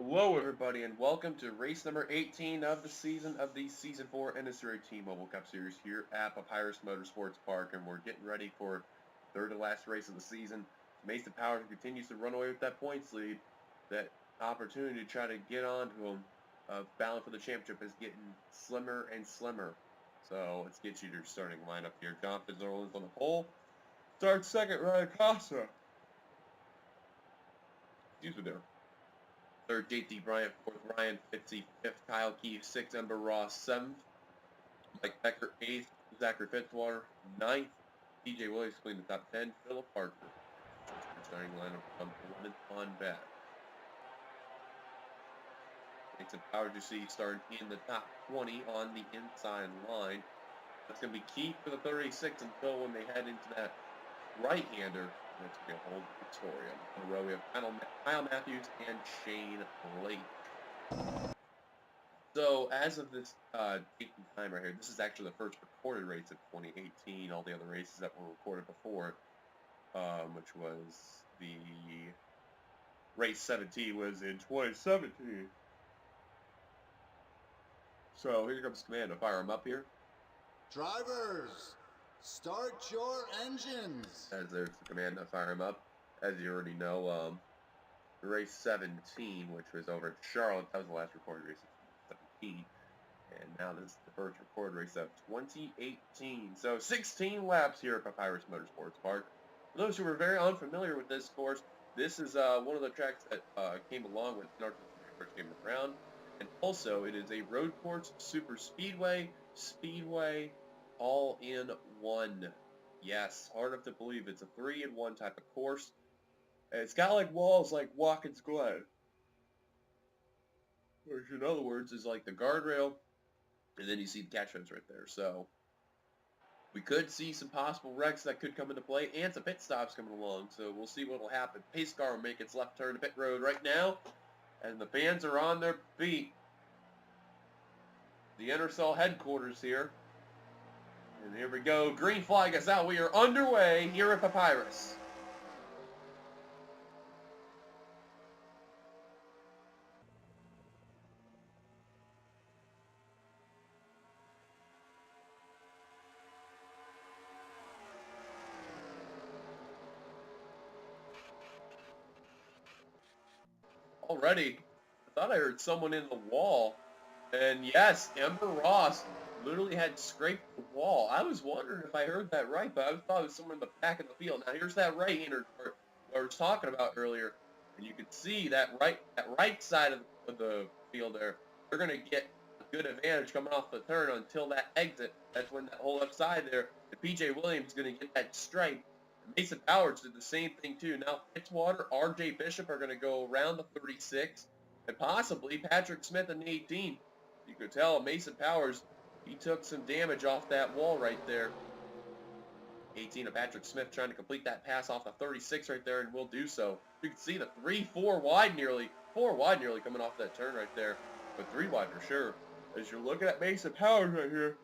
Hello, everybody, and welcome to race number 18 of the season of the Season 4 NNSCRA Team Mobile Cup Series here at Papyrus Motorsports Park, and we're getting ready for third to last race of the season. Mason Powers continues to run away with that points lead. That opportunity to try to get onto him, battling for the championship, is getting slimmer and slimmer. So let's get you your starting lineup here. Jonathan Zorlin's on the pole. Starts second, Ryan Costa. Excuse me there. Third, J.T. Bryant. Fourth, Ryan Fitzy. Fifth, Kyle Keefe. Sixth, Ember Ross. Seventh, Mike Becker. Eighth, Zachary Fitzwater. Ninth, P.J. Williams completing the top 10. Philip Parker. Starting lineup from 11th on back. Makes it power to see starting in the top 20 on the inside line. That's going to be key for the 36 until when they head into that right-hander. That's going to hold Victoria. In a row, we have Kyle Matthews and Shane Lake. So, as of this date and time right here, this is actually the first recorded race of 2018. All the other races that were recorded before, which was the race 17, was in 2017. So, here comes command to fire him up here. Drivers, start your engines. As there's the command to fire him up. As you already know, race 17, which was over at Charlotte, that was the last recorded race of 17. And now this is the first recorded race of 2018. So 16 laps here at Papyrus Motorsports Park. For those who are very unfamiliar with this course, this is one of the tracks that came along with North first came around. And also, it is a road course, super speedway, all in one. Yes, hard enough to believe. It's a 3-in-1 type of course. And it's got like walls like Watkins Glen. Which in other words is like the guardrail. And then you see the catch fence right there. So we could see some possible wrecks that could come into play and some pit stops coming along. So we'll see what will happen. Pace car will make its left turn to pit road right now. And the fans are on their feet. The NRSL headquarters here. And here we go. Green flag is out. We are underway here at Papyrus. Already, I thought I heard someone in the wall. And yes, Ember Ross literally had scraped the wall. I was wondering if I heard that right, but I thought it was someone in the back of the field. Now here's that right-hander I was talking about earlier, and you can see that right side of the field there. They're gonna get a good advantage coming off the turn until that exit. That's when that whole left side there, and P.J. Williams is gonna get that stripe. Mason Powers did the same thing too. Now Fitzwater, R.J. Bishop are gonna go around the 36, and possibly Patrick Smith in the 18. You could tell Mason Powers, he took some damage off that wall right there. 18 of Patrick Smith trying to complete that pass off the 36 right there, and will do so. You can see the 4 wide nearly coming off that turn right there, but 3 wide for sure. As you're looking at Mason Powers right here,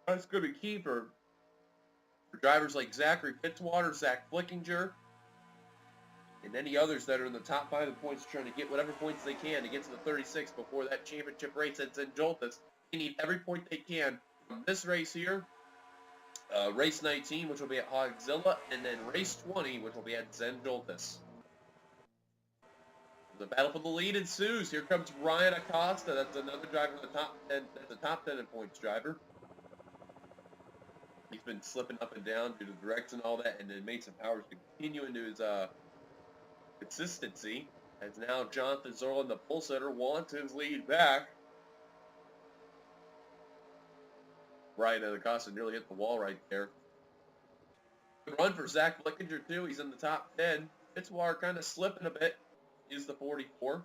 that's going to be key for drivers like Zachary Fitzwater, Zach Flickinger, and any others that are in the top 5 of the points trying to get whatever points they can to get to the 36 before that championship race ends in Joltis. They need every point they can from this race here, race 19, which will be at Hogzilla, and then race 20, which will be at Zen Joltis. The battle for the lead ensues. Here comes Ryan Acosta. That's another driver in the top 10. That's a top 10 in points driver. He's been slipping up and down due to the directs and all that, and then Mason Powers continuing to his consistency, as now Jonathan Zorlin, the pole setter, wants his lead back. Ryan Acosta nearly hit the wall right there. Good run for Zach Flickinger too. He's in the top 10. Fitzwater kind of slipping a bit. Is the 44.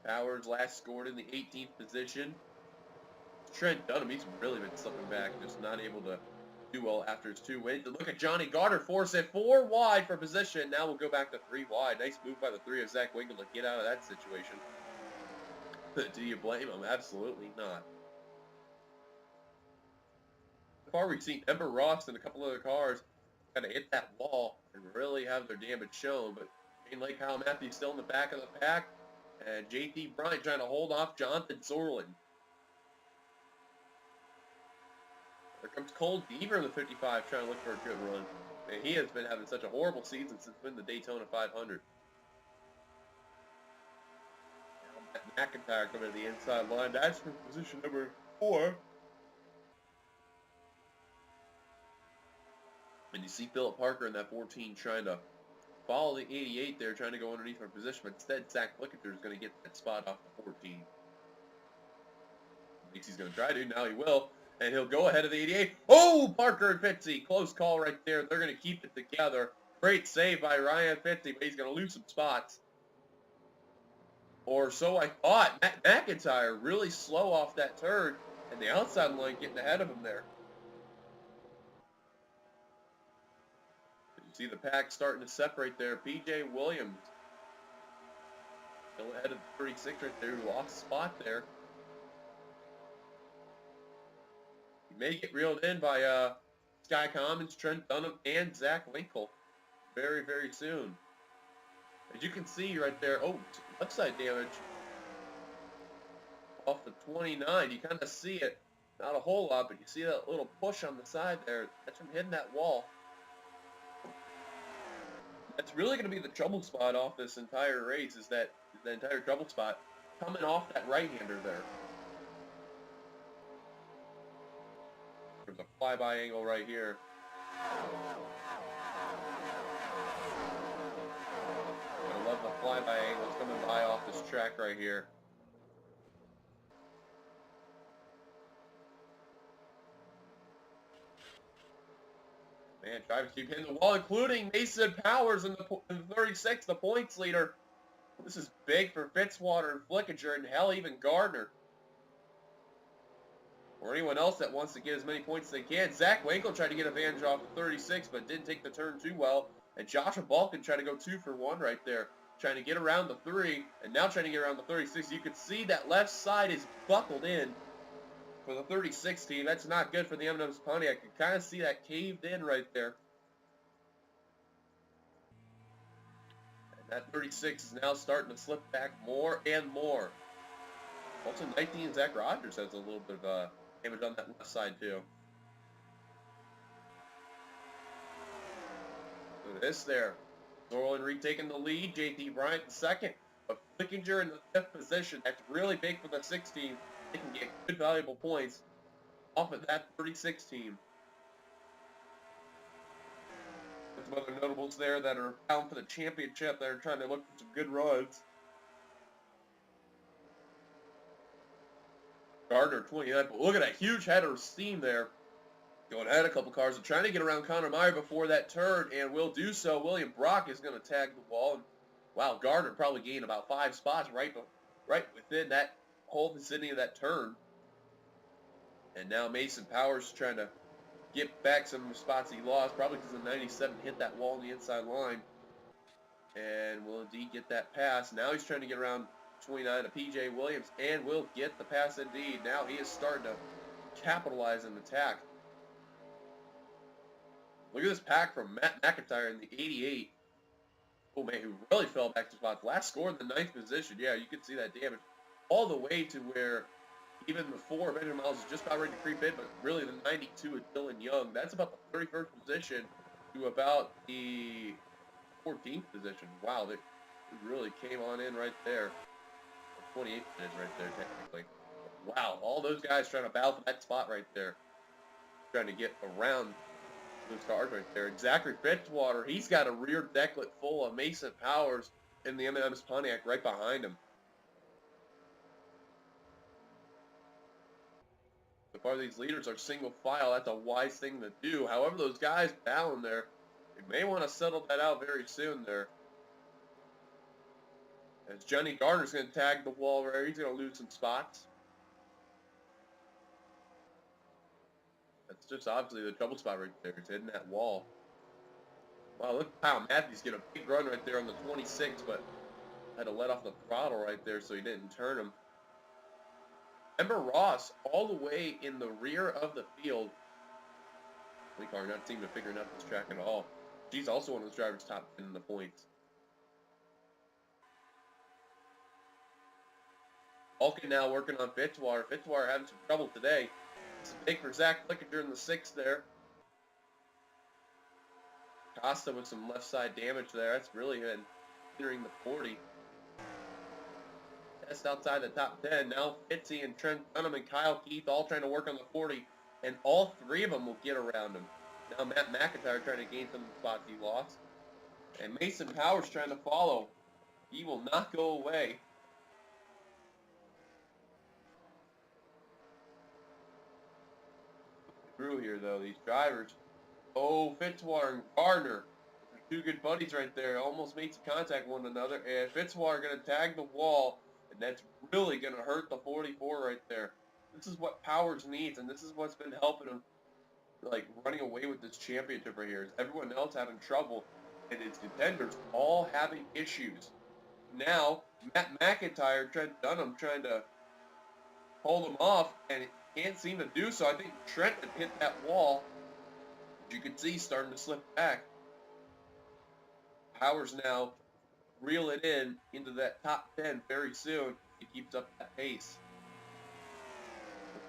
Powers last scored in the 18th position. Trent Dunham, he's really been slipping back, just not able to do well after his 2 wins. And look at Johnny Garter, force it 4 wide for position. Now we'll go back to 3 wide. Nice move by the 3 of Zach Wingle to get out of that situation. Do you blame him? Absolutely not. So far, we've seen Ember Ross and a couple other cars kind of hit that wall and really have their damage shown, but Shane Lake, Kyle Matthews still in the back of the pack. And JT Bryant trying to hold off Jonathan Zorlin. There comes Cole Deaver in the 55 trying to look for a good run. And he has been having such a horrible season since winning the Daytona 500. Now Matt McIntyre coming to the inside line. That's for position number 4. And you see Philip Parker in that 14 trying to follow the 88 there, trying to go underneath our position. But instead, Zach Blickinger is going to get that spot off the 14. Thinks he's going to try to. Now he will. And he'll go ahead of the 88. Oh, Parker and Fitzy. Close call right there. They're going to keep it together. Great save by Ryan Fitzy, but he's going to lose some spots. Or so I thought. Matt McIntyre really slow off that turn. And the outside line getting ahead of him there. You see the pack starting to separate there. P.J. Williams. Still ahead of the 36 right there. Who lost a spot there. May get reeled in by Sky Commons, Trent Dunham, and Zach Winkle very, very soon. As you can see right there, oh, left side damage off the 29. You kind of see it, not a whole lot, but you see that little push on the side there. That's from hitting that wall. That's really going to be the trouble spot off this entire race, is that the entire trouble spot coming off that right-hander there. There's a flyby angle right here. I love the flyby angles coming by off this track right here. Man, drivers keep hitting the wall, including Mason Powers in the 36, the points leader. This is big for Fitzwater and Flickinger, and hell, even Gardner. Or anyone else that wants to get as many points as they can. Zach Winkle tried to get advantage off the 36, but didn't take the turn too well. And Joshua Balkin tried to go 2 for 1 right there. Trying to get around the 3, and now trying to get around the 36. You can see that left side is buckled in for the 36 team. That's not good for the M&M's Pontiac. You can kind of see that caved in right there. And that 36 is now starting to slip back more and more. Also, 19 Zach Rogers has a little bit of damage on that left side too. So this there. Zorlin retaking the lead. JT Bryant in second. But Flickinger in the 5th position. That's really big for the 6 team. They can get good valuable points off of that 36 team. There's some other notables there that are bound for the championship that are trying to look for some good runs. Gardner 29, but look at that huge header of steam there. Going ahead a couple cars and trying to get around Connor Meyer before that turn, and will do so. William Brock is going to tag the wall. And, wow, Gardner probably gained about 5 spots right within that whole vicinity of that turn. And now Mason Powers trying to get back some of the spots he lost, probably because the 97 hit that wall on the inside line. And will indeed get that pass. Now he's trying to get around 29 to P.J. Williams, and will get the pass indeed. Now he is starting to capitalize and attack. Look at this pack from Matt McIntyre in the 88. Oh man, who really fell back to spots. Last score in the 9th position. Yeah, you can see that damage all the way to where even the 4 Benjamin Miles is just about ready to creep in, but really the 92 with Dylan Young. That's about the 31st position to about the 14th position. Wow, they really came on in right there. 28th position right there, technically. Wow, all those guys trying to battle for that spot right there. Trying to get around those cars right there. Zachary Fitzwater, he's got a rear decklet full of Mason Powers in the M&M's Pontiac right behind him. So far, these leaders are single file. That's a wise thing to do. However, those guys battling there, they may want to settle that out very soon there. As Johnny Gardner's going to tag the wall there, he's going to lose some spots. That's just obviously the trouble spot right there. He's hitting that wall. Wow, look at Kyle Matthews get a big run right there on the 26, but had to let off the throttle right there so he didn't turn him. Ember Ross all the way in the rear of the field. We are not seeming to figure out this track at all. She's also one of those drivers top 10 in the points. Vulcan now working on Fitzwater. Fitzwater having some trouble today. It's big for Zach Flickinger in the 6th there. Costa with some left side damage there. That's really good. Entering the 40. Just outside the top 10. Now Fitzy and Trent Dunham and Kyle Keith all trying to work on the 40. And all 3 of them will get around him. Now Matt McIntyre trying to gain some of the spots he lost. And Mason Powers trying to follow. He will not go away. Through here though, these drivers. Oh, Fitzwater and Gardner. Two good buddies right there. Almost made some contact with one another. And Fitzwater going to tag the wall. And that's really going to hurt the 44 right there. This is what Powers needs. And this is what's been helping him, like, running away with this championship right here. Is everyone else having trouble. And his contenders all having issues. Now, Matt McIntyre, Trent Dunham trying to hold him off. And it can't seem to do so. I think Trent had hit that wall. As you can see, starting to slip back. Powers now reel it into that top 10 very soon. He keeps up that pace.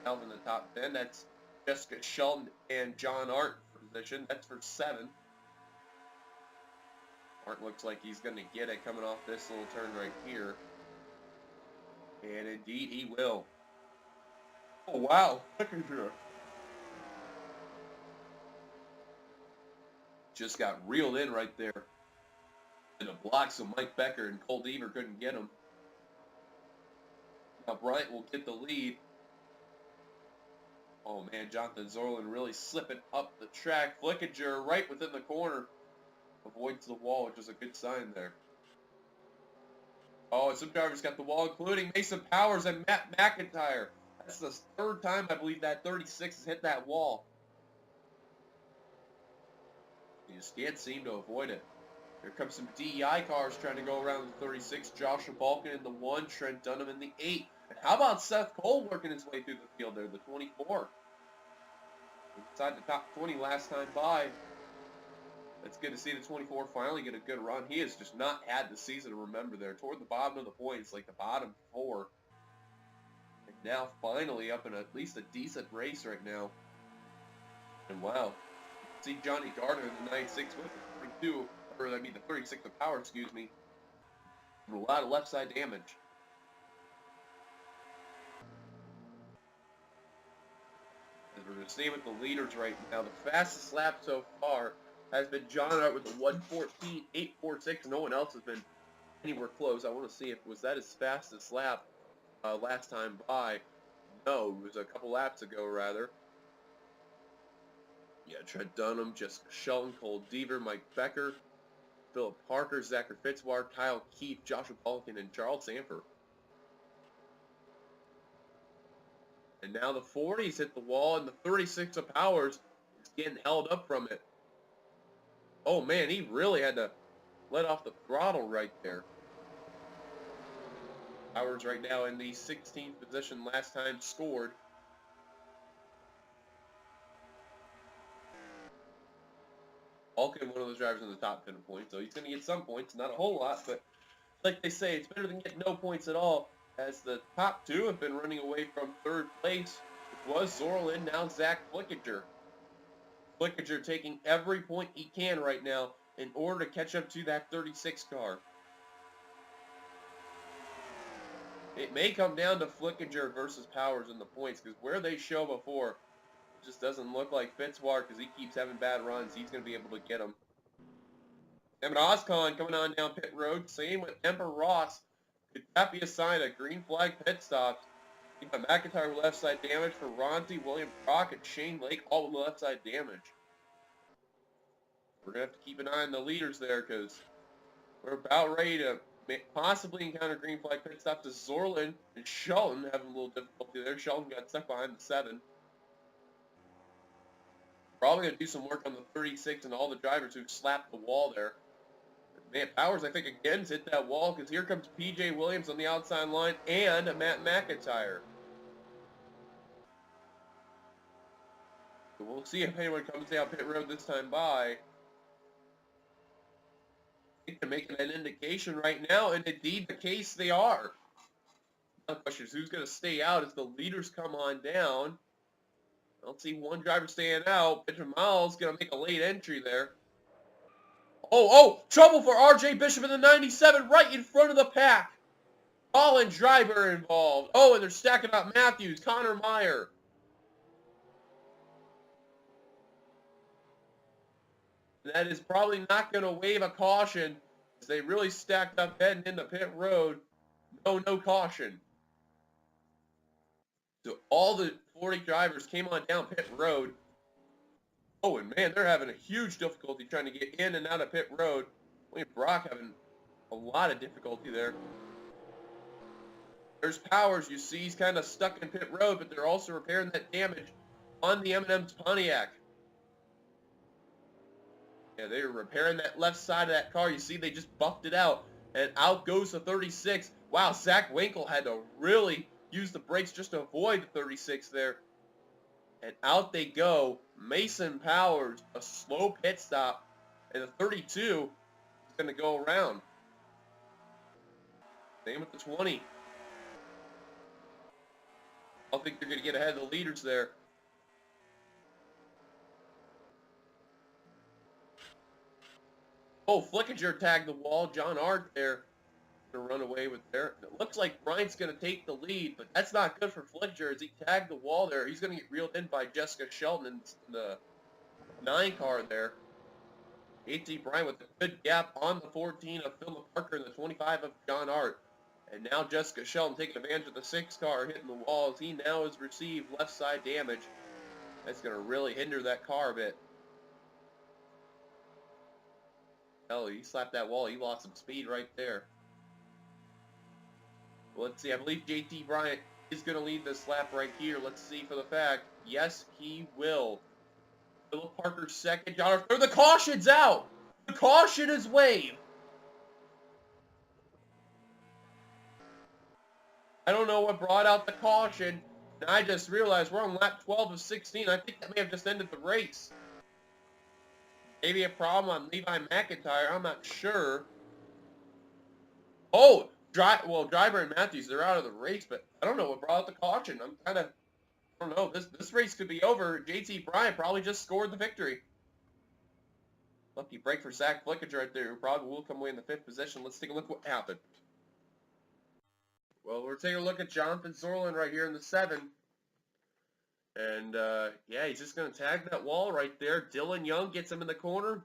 Now in the top 10, that's Jessica Shelton and John Arndt for position. That's for 7. Arndt looks like he's going to get it coming off this little turn right here. And indeed he will. Oh, wow. Just got reeled in right there. And a block, so Mike Becker and Cole Deaver couldn't get him. Now Bryant will get the lead. Oh man, Jonathan Zorlin really slipping up the track. Flickinger right within the corner. Avoids the wall, which is a good sign there. Oh, and some drivers got the wall, including Mason Powers and Matt McIntyre. That's the 3rd time I believe that 36 has hit that wall. You just can't seem to avoid it. Here comes some DEI cars trying to go around the 36. Joshua Balkin in the 1, Trent Dunham in the 8. And how about Seth Cole working his way through the field there, the 24. Inside the top 20 last time by. It's good to see the 24 finally get a good run. He has just not had the season to remember there. Toward the bottom of the points, like the bottom 4. And now finally up in at least a decent race right now. And wow. See Johnny Gardner in the 96 with the 32. Or I mean the 36 of power, excuse me. And a lot of left side damage. As we're going to stay with the leaders right now, the fastest lap so far has been John Hart with a 1:14.846. No one else has been anywhere close. I want to see if was that his fastest lap last time by. No, it was a couple laps ago rather. Yeah, Trent Dunham, Jessica Shelton, Cole Deaver, Mike Becker, Philip Parker, Zachary Fitzwater, Kyle Keith, Joshua Balkin, and Charles Sanford. And now the 40s hit the wall, and the 36 of Powers is getting held up from it. Oh man, he really had to let off the throttle right there. Powers right now in the 16th position, last time scored. Balkin, one of those drivers in the top 10 points, so he's going to get some points, not a whole lot, but like they say, it's better than getting no points at all, as the top 2 have been running away from 3rd place. It was Zorlin, now Zach Flickinger. Flickinger taking every point he can right now in order to catch up to that 36 car. It may come down to Flickinger versus Powers in the points, because where they show before, it just doesn't look like Fitzwater, because he keeps having bad runs. He's going to be able to get them. Emmett Oscon coming on down pit road. Same with Ember Ross. Could that be a sign of green flag pit stops? You got McIntyre with left side damage for Ronzi, William Crockett, Shane Lake, all with left side damage. We're going to have to keep an eye on the leaders there, because we're about ready to possibly encounter green flag pit stops as Zorlin and Shelton having a little difficulty there. Shelton got stuck behind the 7. Probably going to do some work on the 36 and all the drivers who slapped the wall there. Man, Powers, I think, again, hit that wall, because here comes P.J. Williams on the outside line and Matt McIntyre. So we'll see if anyone comes down pit road this time by. I think they're making an indication right now, and indeed the case they are. The question is who's going to stay out as the leaders come on down. I don't see one driver staying out. Benjamin Miles going to make a late entry there. Oh, trouble for RJ Bishop in the 97 right in front of the pack. Colin Driver involved. Oh, and they're stacking up Matthews, Connor Meyer. That is probably not going to waive a caution as they really stacked up heading into pit road. No caution. So all the 40 drivers came on down pit road. Oh, and man, they're having a huge difficulty trying to get in and out of pit road. William Brock having a lot of difficulty there. There's Powers, you see, he's kind of stuck in pit road, but they're also repairing that damage on the M&M's Pontiac. Yeah, they're repairing that left side of that car. You see, they just buffed it out, and out goes the 36. Wow, Zach Winkle had to really use the brakes just to avoid the 36 there. And out they go. Mason Powers, a slow pit stop, and the 32 is going to go around. Same with the 20. I don't think they're going to get ahead of the leaders there. Oh, Flickinger tagged the wall. John Art there going to run away with there. It looks like Bryant's going to take the lead, but that's not good for Flickinger as he tagged the wall there. He's going to get reeled in by Jessica Shelton in the 9 car there. JT Bryant with a good gap on the 14 of Philip Parker and the 25 of John Art. And now Jessica Shelton taking advantage of the 6 car hitting the wall as he now has received left side damage. That's going to really hinder that car a bit. Hell, he slapped that wall. He lost some speed right there. Well, let's see. I believe JT Bryant is going to lead this lap right here. Let's see for the fact. Yes, he will. Philip Parker second. John Art third. The caution's out. The caution is waived. I don't know what brought out the caution. And I just realized we're on lap 12 of 16. I think that may have just ended the race. Maybe a problem on Levi McIntyre. I'm not sure. Oh, Driver and Matthews, they're out of the race, but I don't know what brought out the caution. I don't know. This race could be over. JT Bryant probably just scored the victory. Lucky break for Zach Flickinger right there, who probably will come away in the 5th position. Let's take a look what happened. Well, we're taking a look at Jonathan Zorlin right here in the 7. And, yeah, he's just going to tag that wall right there. Dylan Young gets him in the corner.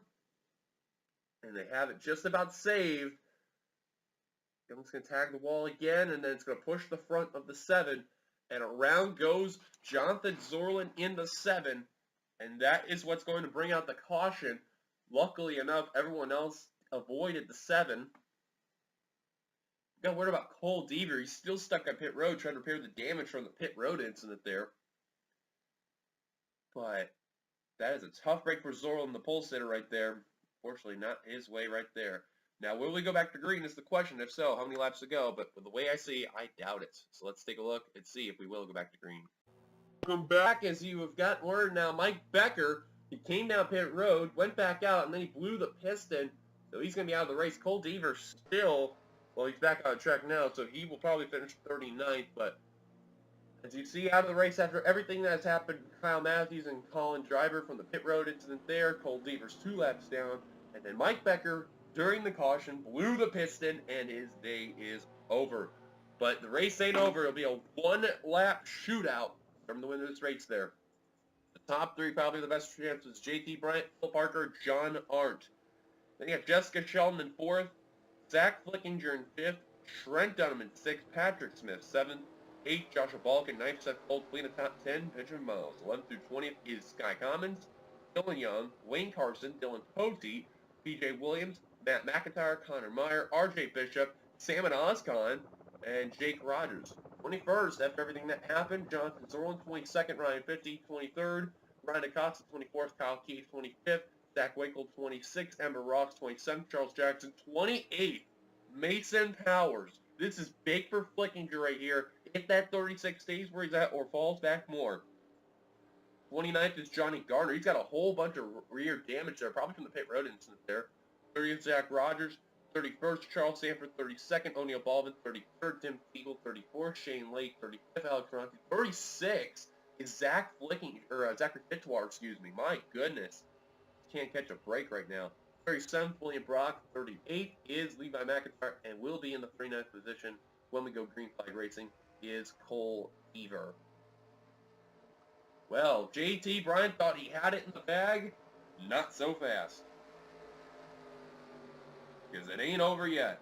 And they have it just about saved. Young's going to tag the wall again, and then it's going to push the front of the 7. And around goes Jonathan Zorlin in the 7. And that is what's going to bring out the caution. Luckily enough, everyone else avoided the 7. Got worried about Cole Deaver. He's still stuck on pit road trying to repair the damage from the pit road incident there. But that is a tough break for Zorlin, the pole sitter right there. Fortunately, not his way right there. Now, will we go back to green is the question. If so, how many laps to go? But with the way I see, I doubt it. So let's take a look and see if we will go back to green. Welcome back. As you have got word now, Mike Becker, he came down pit road, went back out, and then he blew the piston. So he's going to be out of the race. Cole Deaver still, well, he's back on track now, so he will probably finish 39th. But as you see out of the race after everything that's happened, Kyle Matthews and Colin Driver from the pit road incident there, Cole Deaver's 2 laps down, and then Mike Becker, during the caution, blew the piston, and his day is over. But the race ain't over. It'll be a 1-lap shootout from the winner of this race there. The top 3, probably the best chances, JT Bryant, Phil Parker, John Arndt. Then you have Jessica Sheldon in 4th, Zach Flickinger in 5th, Trent Dunham in 6th, Patrick Smith 7th, 8th, Joshua Balkin, 9th, Seth Gold, clean the top 10, Benjamin Miles. 11th through 20th is Sky Commons, Dylan Young, Wayne Carson, Dylan Posey, PJ Williams, Matt McIntyre, Connor Meyer, RJ Bishop, Sam and Oscon, and Jake Rogers. 21st, after everything that happened, Jonathan Zorlin, 22nd, Ryan 50, 23rd, Ryan Acosta, 24th, Kyle Keith, 25th, Zach Winkle, 26th, Ember Ross, 27th, Charles Jackson, 28th, Mason Powers. This is big for Flickinger right here. If that 36 stays where he's at or falls back more. 29th is Johnny Gardner. He's got a whole bunch of rear damage there, probably from the pit road incident there. 30th, Zach Rogers. 31st, Charles Sanford 32nd, O'Neal Baldwin 33rd, Tim Siegel 34th, Shane Lake 35th, Alex Ferranti 36th is Zachary Fitzwater, excuse me. My goodness. Can't catch a break right now. 37th, William Brock. 38th is Levi McIntyre, and will be in the 39th position when we go green flag racing is Cole Ever. Well, JT Bryant thought he had it in the bag. Not so fast. Because it ain't over yet.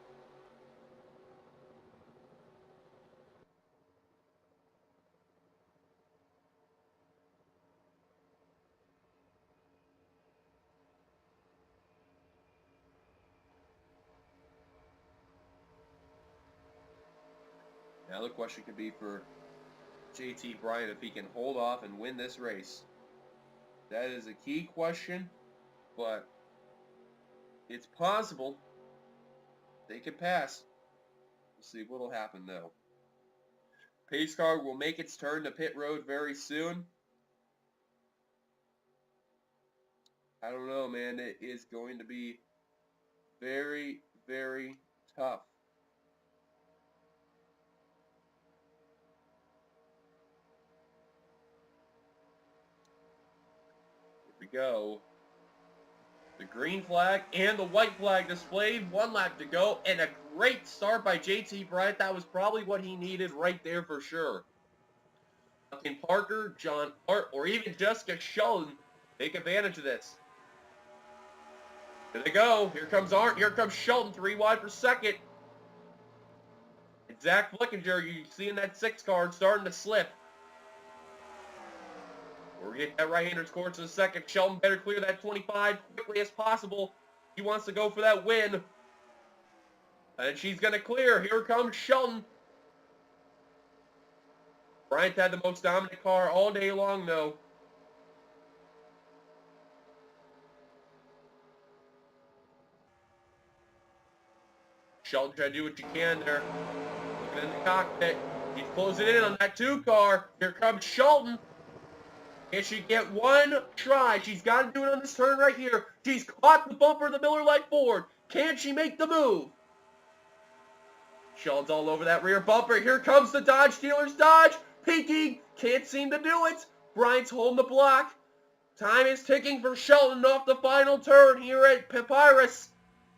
Now the question could be for JT Bryant if he can hold off and win this race. That is a key question, but it's possible they could pass. We'll see what will happen though. Pace car will make its turn to pit road very soon. I don't know, man. It is going to be very, very tough. We go. The green flag and the white flag displayed. 1 lap to go, and a great start by JT Bryant. That was probably what he needed right there for sure. Can Parker, John Hart, or even Jessica Sheldon take advantage of this? Here they go. Here comes Arndt. Here comes Sheldon. 3 wide for second. And Zach Flickinger, you see in that 6 car, starting to slip. We're getting that right-hander's course in a second. Sheldon better clear that 25 quickly as possible. He wants to go for that win. And she's going to clear. Here comes Sheldon. Bryant had the most dominant car all day long, though. Sheldon trying to do what you can there. Looking in the cockpit. He's closing in on that 2 car. Here comes Sheldon. Can she get one try? She's got to do it on this turn right here. She's caught the bumper of the Miller Lite Ford. Can she make the move? Sheldon's all over that rear bumper. Here comes the Dodge dealer's Dodge. Peeking. Can't seem to do it. Bryant's holding the block. Time is ticking for Sheldon off the final turn here at Papyrus.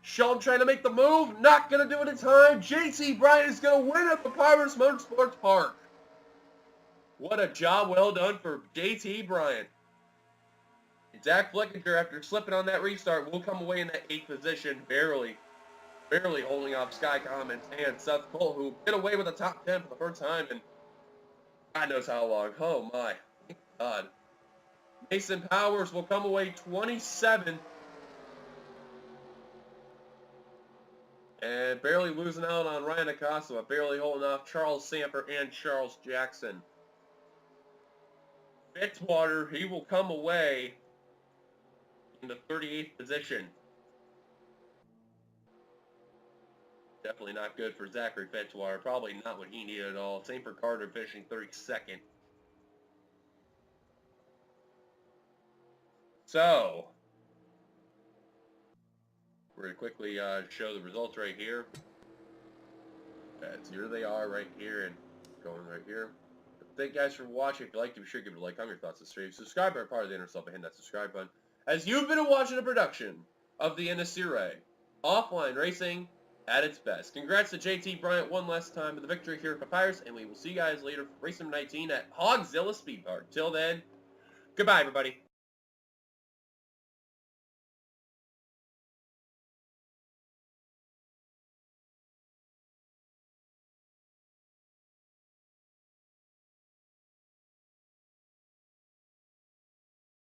Sheldon trying to make the move. Not going to do it in time. JT Bryant is going to win at Papyrus Motorsports Park. What a job well done for JT Bryant. Zach Flickinger, after slipping on that restart, will come away in that 8th position, barely holding off Sky Commons and Seth Cole, who get away with the top 10 for the first time in God knows how long. Oh my, thank God. Mason Powers will come away 27. And barely losing out on Ryan Acosta, but barely holding off Charles Sanford and Charles Jackson. Fitzwater, he will come away in the 38th position. Definitely not good for Zachary Fitzwater. Probably not what he needed at all. Same for Carter, finishing 32nd. So, we're going to quickly show the results right here. Here they are right here and going right here. Thank you guys for watching. If you liked it, be sure to give it a like. Comment your thoughts on the stream. Subscribe are part of the inner self and hit that subscribe button. As you've been watching a production of the NNSCRA offline racing at its best. Congrats to JT Bryant one last time with the victory here at Papyrus, and we will see you guys later for Race Number 19 at Hogzilla Speed Park. Till then, goodbye everybody.